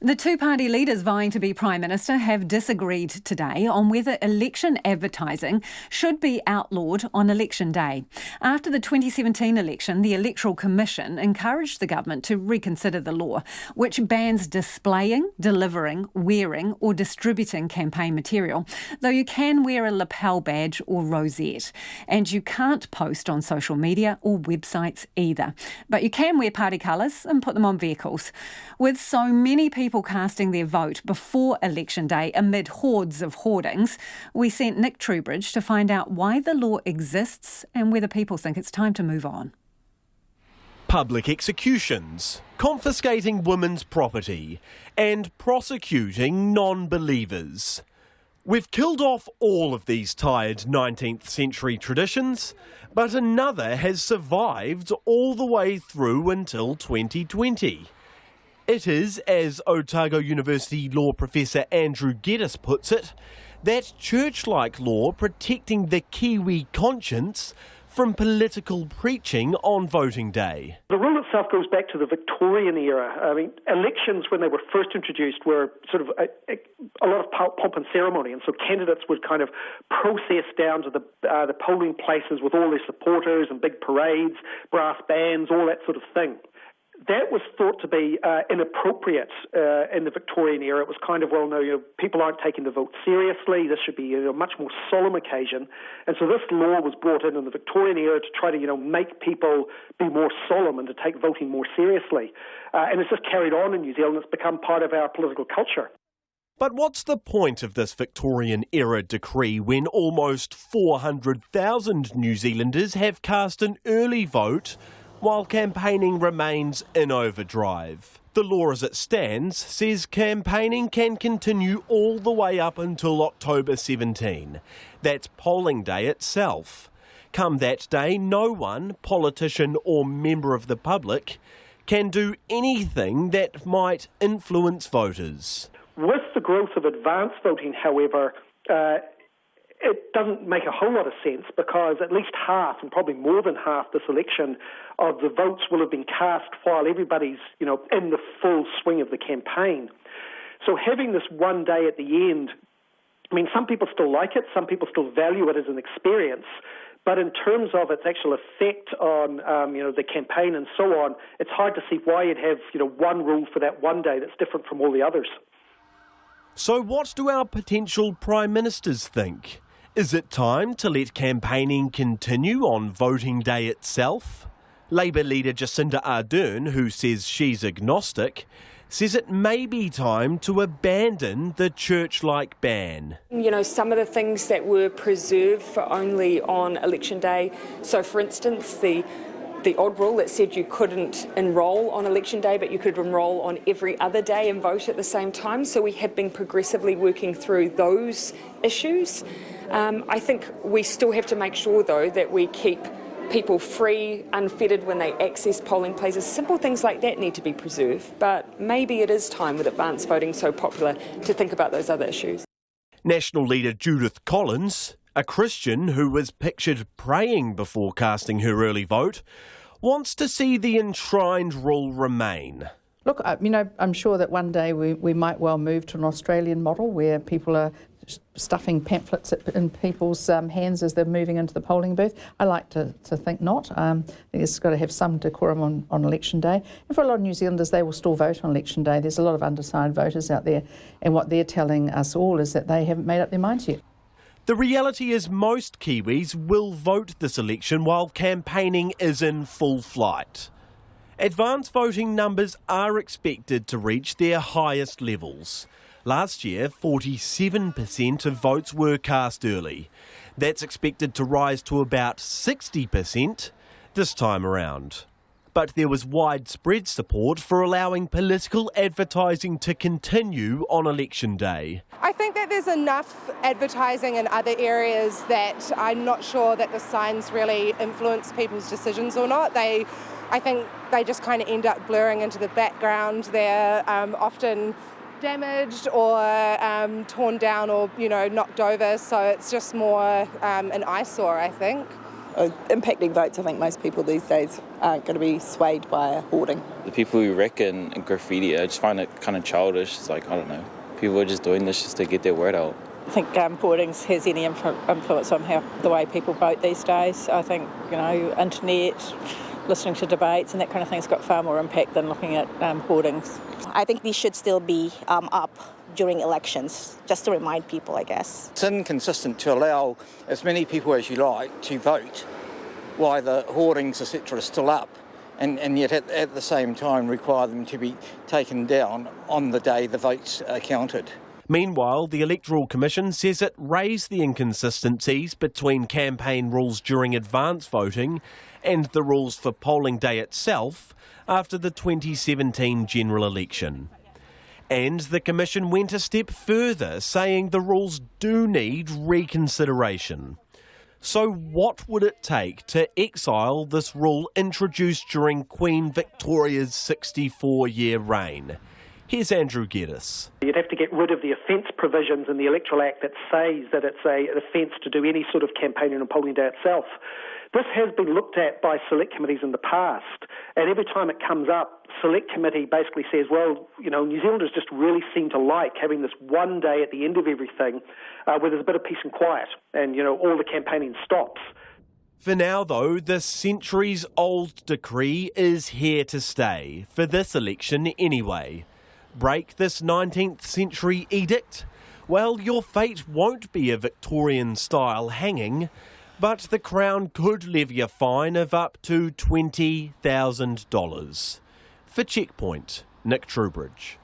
The two-party leaders vying to be Prime Minister have disagreed today on whether election advertising should be outlawed on election day. After the 2017 election, the Electoral Commission encouraged the government to reconsider the law, which bans displaying, delivering, wearing or distributing campaign material, though you can wear a lapel badge or rosette. And you can't post on social media or websites either. But you can wear party colours and put them on vehicles. With so many people casting their vote before election day amid hordes of hoardings, we sent Nick Truebridge to find out why the law exists and whether people think it's time to move on. Public executions, confiscating women's property and prosecuting non-believers. We've killed off all of these tired 19th century traditions, but another has survived all the way through until 2020. It is, as Otago University law professor Andrew Geddes puts it, that church-like law protecting the Kiwi conscience from political preaching on voting day. The rule itself goes back to the Victorian era. I mean, elections when they were first introduced were sort of a lot of pomp and ceremony, and so candidates would kind of process down to the polling places with all their supporters and big parades, brass bands, all that sort of thing. That was thought to be inappropriate in the Victorian era. It was kind of, well, no, people aren't taking the vote seriously. This should be a much more solemn occasion. And so this law was brought in the Victorian era to try to, make people be more solemn and to take voting more seriously. And it's just carried on in New Zealand. It's become part of our political culture. But what's the point of this Victorian-era decree when almost 400,000 New Zealanders have cast an early vote while campaigning remains in overdrive? The law as it stands says campaigning can continue all the way up until October 17. That's polling day itself. Come that day, no one, politician or member of the public, can do anything that might influence voters. With the growth of advance voting, however, it doesn't make a whole lot of sense because at least half, and probably more than half this election, of the votes will have been cast while everybody's, in the full swing of the campaign. So having this one day at the end, I mean, some people still like it, some people still value it as an experience, but in terms of its actual effect on, the campaign and so on, it's hard to see why you'd have, one rule for that one day that's different from all the others. So what do our potential Prime Ministers think? Is it time to let campaigning continue on voting day itself? Labour leader Jacinda Ardern, who says she's agnostic, says it may be time to abandon the church-like ban. Some of the things that were preserved for only on election day, so for instance the odd rule that said you couldn't enrol on election day, but you could enrol on every other day and vote at the same time. So we have been progressively working through those issues. I think we still have to make sure, though, that we keep people free, unfettered when they access polling places. Simple things like that need to be preserved, but maybe it is time, with advance voting so popular, to think about those other issues. National leader Judith Collins, a Christian who was pictured praying before casting her early vote, wants to see the enshrined rule remain. Look, I'm sure that one day we might well move to an Australian model where people are stuffing pamphlets in people's hands as they're moving into the polling booth. I like to think not. I think it's got to have some decorum on election day. And for a lot of New Zealanders, they will still vote on election day. There's a lot of undecided voters out there, and what they're telling us all is that they haven't made up their minds yet. The reality is most Kiwis will vote this election while campaigning is in full flight. Advance voting numbers are expected to reach their highest levels. Last year, 47% of votes were cast early. That's expected to rise to about 60% this time around. But there was widespread support for allowing political advertising to continue on election day. I think that there's enough advertising in other areas that I'm not sure that the signs really influence people's decisions or not. I think they just kind of end up blurring into the background. They're often damaged or torn down or, knocked over, so it's just more an eyesore, I think. Impacting votes, I think most people these days aren't going to be swayed by a hoarding. The people who wreck and graffiti, I just find it kind of childish. It's like, I don't know, people are just doing this just to get their word out. I think hoardings has any influence on the way people vote these days. I think, internet, listening to debates and that kind of thing's got far more impact than looking at hoardings. I think these should still be up during elections, just to remind people, I guess. It's inconsistent to allow as many people as you like to vote while the hoardings, etc., are still up, and yet at the same time require them to be taken down on the day the votes are counted. Meanwhile, the Electoral Commission says it raised the inconsistencies between campaign rules during advance voting and the rules for polling day itself after the 2017 general election. And the Commission went a step further, saying the rules do need reconsideration. So what would it take to exile this rule introduced during Queen Victoria's 64-year reign? Here's Andrew Geddes. You'd have to get rid of the offence provisions in the Electoral Act that says that it's an offence to do any sort of campaigning on polling day itself. This has been looked at by select committees in the past, and every time it comes up, select committee basically says, well, New Zealanders just really seem to like having this one day at the end of everything where there's a bit of peace and quiet, and, all the campaigning stops. For now, though, the centuries-old decree is here to stay, for this election anyway. Break this 19th century edict? Well, your fate won't be a Victorian-style hanging, but the Crown could levy a fine of up to $20,000. For Checkpoint, Nick Truebridge.